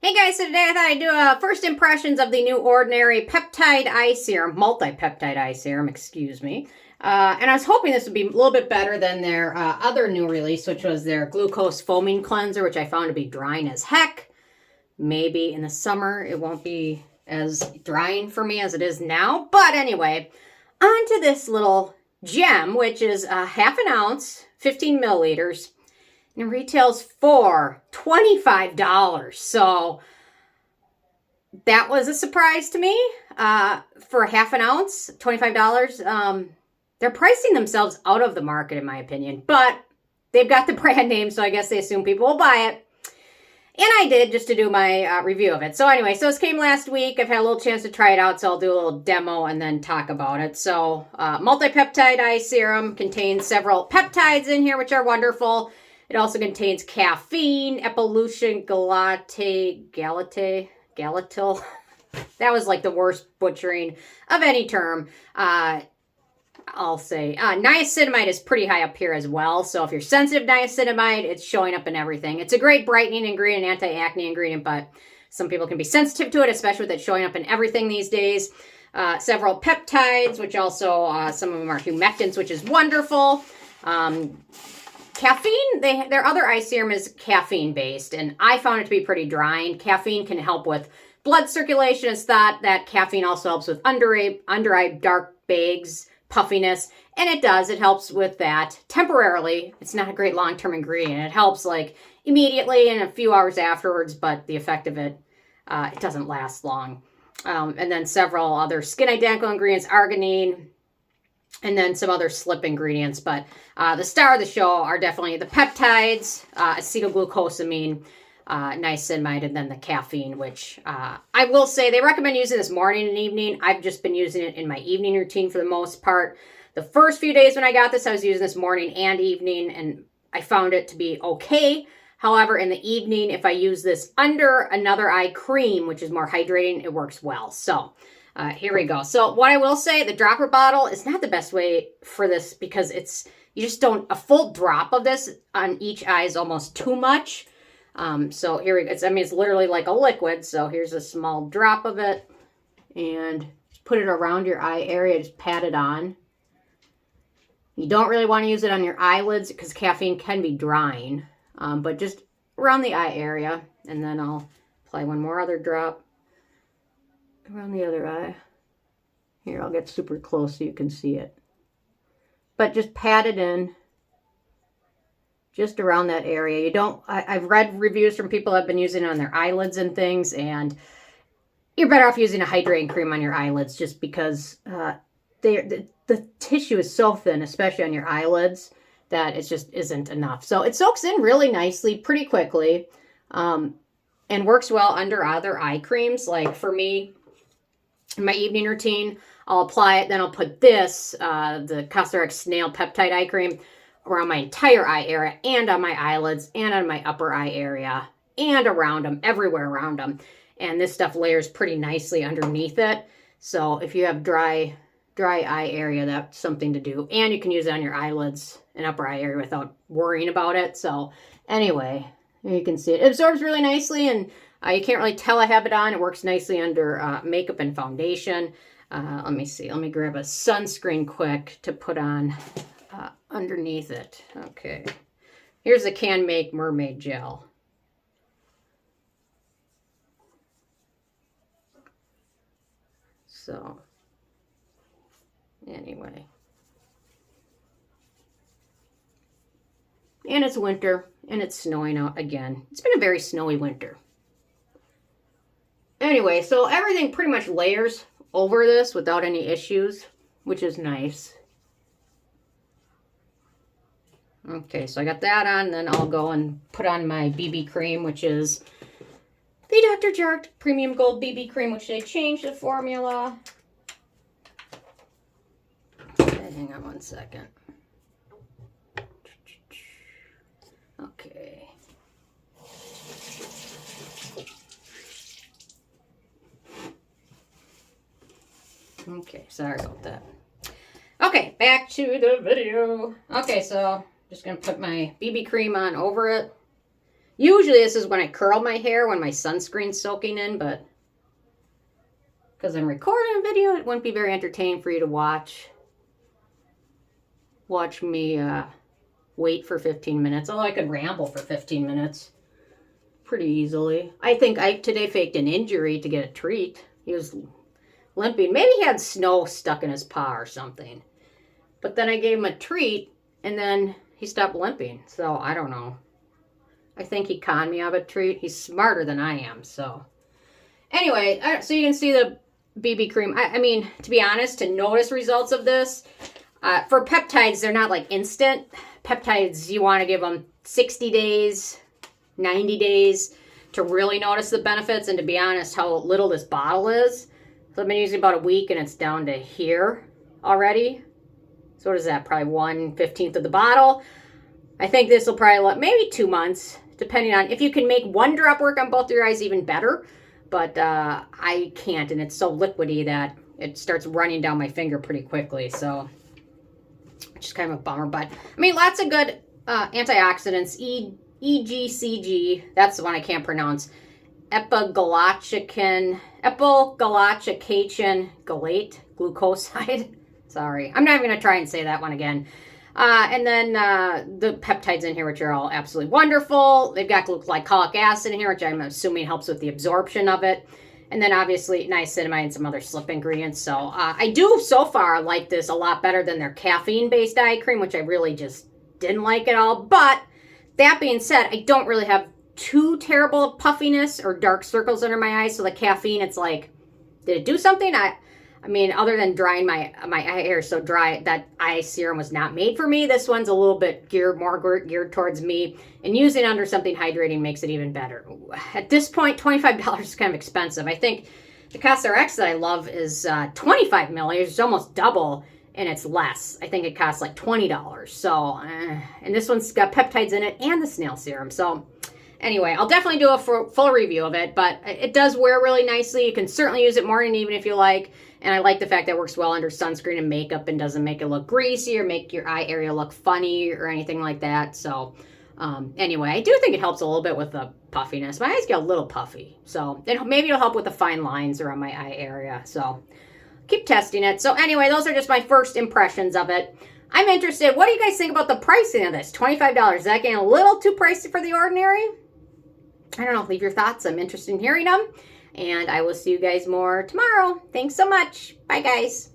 Hey guys, so today I thought I'd do a first impressions of the new Ordinary Peptide Eye Serum, Multi-Peptide Eye Serum, excuse me. And I was hoping this would be a little bit better than their other new release, which was their Glucose Foaming Cleanser, which I found to be drying as heck. Maybe in the summer it won't be as drying for me as it is now. But anyway, on to this little gem, which is half an ounce, 15 milliliters. And it retails for $25. So that was a surprise to me. For a half an ounce, $25. They're pricing themselves out of the market, in my opinion. But they've got the brand name, so I guess they assume people will buy it. And I did, just to do my review of it. So anyway, so this came last week. I've had a little chance to try it out, so I'll do a little demo and then talk about it. So Multi-Peptide Eye Serum contains several peptides in here, which are wonderful. It also contains caffeine, Epigallocatechin, Galate, Gallatyl. That was like the worst butchering of any term. I'll say niacinamide is pretty high up here as well. So if you're sensitive to niacinamide, it's showing up in everything. It's a great brightening ingredient, anti-acne ingredient, but some people can be sensitive to it, especially with it showing up in everything these days. Several peptides, which also some of them are humectants, which is wonderful. Caffeine, their other eye serum is caffeine based, and I found it to be pretty drying. Caffeine can help with blood circulation. It's thought that caffeine also helps with under eye dark bags, puffiness, and it does. It helps with that temporarily. It's not a great long-term ingredient. It helps like immediately and a few hours afterwards, but the effect of it, it doesn't last long. And then several other skin identical ingredients, Arginine, and then some other slip ingredients. But the star of the show are definitely the peptides, acetyl glucosamine, niacinamide, and then the caffeine, which I will say they recommend using this morning and evening. I've just been using it in my evening routine for the most part. The first few days when I got this, I was using this morning and evening, and I found it to be okay. However, in the evening, if I use this under another eye cream, which is more hydrating, it works well. So here we go. So what I will say, the dropper bottle is not the best way for this because you just don't, a full drop of this on each eye is almost too much. So here we go. It's literally like a liquid. So here's a small drop of it and just put it around your eye area. Just pat it on. You don't really want to use it on your eyelids because caffeine can be drying, but just around the eye area. And then I'll apply one more other drop around the other eye. Here, I'll get super close so you can see it. But just pat it in just around that area. I've read reviews from people that have been using it on their eyelids and things, and you're better off using a hydrating cream on your eyelids just because the tissue is so thin, especially on your eyelids, that it just isn't enough. So it soaks in really nicely, pretty quickly, and works well under other eye creams. Like for me, in my evening routine, I'll apply it, then I'll put this, the Cosrx Snail Peptide Eye Cream, around my entire eye area and on my eyelids and on my upper eye area and around them, everywhere around them. And this stuff layers pretty nicely underneath it. So if you have dry eye area, that's something to do. And you can use it on your eyelids and upper eye area without worrying about it. So anyway, you can see it absorbs really nicely, and you can't really tell I have it on. It works nicely under makeup and foundation. Let me see. Let me grab a sunscreen quick to put on underneath it. Okay. Here's the Can Make Mermaid Gel. So, anyway. And it's winter, and it's snowing out again. It's been a very snowy winter. Anyway, so everything pretty much layers over this without any issues, which is nice. Okay, so I got that on, then I'll go and put on my BB cream, which is the Dr. Jart Premium Gold BB cream, which they changed the formula. Okay, hang on one second. Okay. Okay, sorry about that. Okay, back to the video. Okay, so just going to put my BB cream on over it. Usually this is when I curl my hair, when my sunscreen's soaking in, but because I'm recording a video, it wouldn't be very entertaining for you to watch me wait for 15 minutes. Although I could ramble for 15 minutes pretty easily. I think I today faked an injury to get a treat. He was limping. Maybe he had snow stuck in his paw or something. But then I gave him a treat, and then he stopped limping. So I don't know. I think he conned me out of a treat. He's smarter than I am. So anyway, so you can see the BB cream. I mean, to be honest, to notice results of this, for peptides, they're not like instant. Peptides, you want to give them 60 days, 90 days to really notice the benefits. And to be honest, how little this bottle is. So I've been using about a week and it's down to here already. So what is that? Probably 1/15 of the bottle. I think this will probably maybe 2 months, depending on if you can make one drop work on both of your eyes, even better. But I can't, and it's so liquidy that it starts running down my finger pretty quickly. So which is kind of a bummer. But I mean, lots of good antioxidants. EGCG, that's the one I can't pronounce. Epigallocatechin, Gallate, Glucoside. Sorry, I'm not even going to try and say that one again. And then the peptides in here, which are all absolutely wonderful. They've got glycolic acid in here, which I'm assuming helps with the absorption of it. And then obviously niacinamide and some other slip ingredients. So I do so far like this a lot better than their caffeine-based eye cream, which I really just didn't like at all. But that being said, I don't really have too terrible puffiness or dark circles under my eyes. So the caffeine, it's like, did it do something? I mean, other than drying my eye hair so dry, that eye serum was not made for me. This one's a little bit more geared towards me. And using it under something hydrating makes it even better. At this point, $25 is kind of expensive. I think the Cosrx that I love is 25 milliliters. It's almost double, and it's less. I think it costs like $20. So, and this one's got peptides in it and the snail serum. So anyway, I'll definitely do a full review of it, but it does wear really nicely. You can certainly use it morning and evening if you like. And I like the fact that it works well under sunscreen and makeup and doesn't make it look greasy or make your eye area look funny or anything like that. So anyway, I do think it helps a little bit with the puffiness. My eyes get a little puffy. So maybe it'll help with the fine lines around my eye area. So keep testing it. So anyway, those are just my first impressions of it. I'm interested. What do you guys think about the pricing of this? $25. Is that getting a little too pricey for the ordinary? I don't know. Leave your thoughts. I'm interested in hearing them. And I will see you guys more tomorrow. Thanks so much. Bye, guys.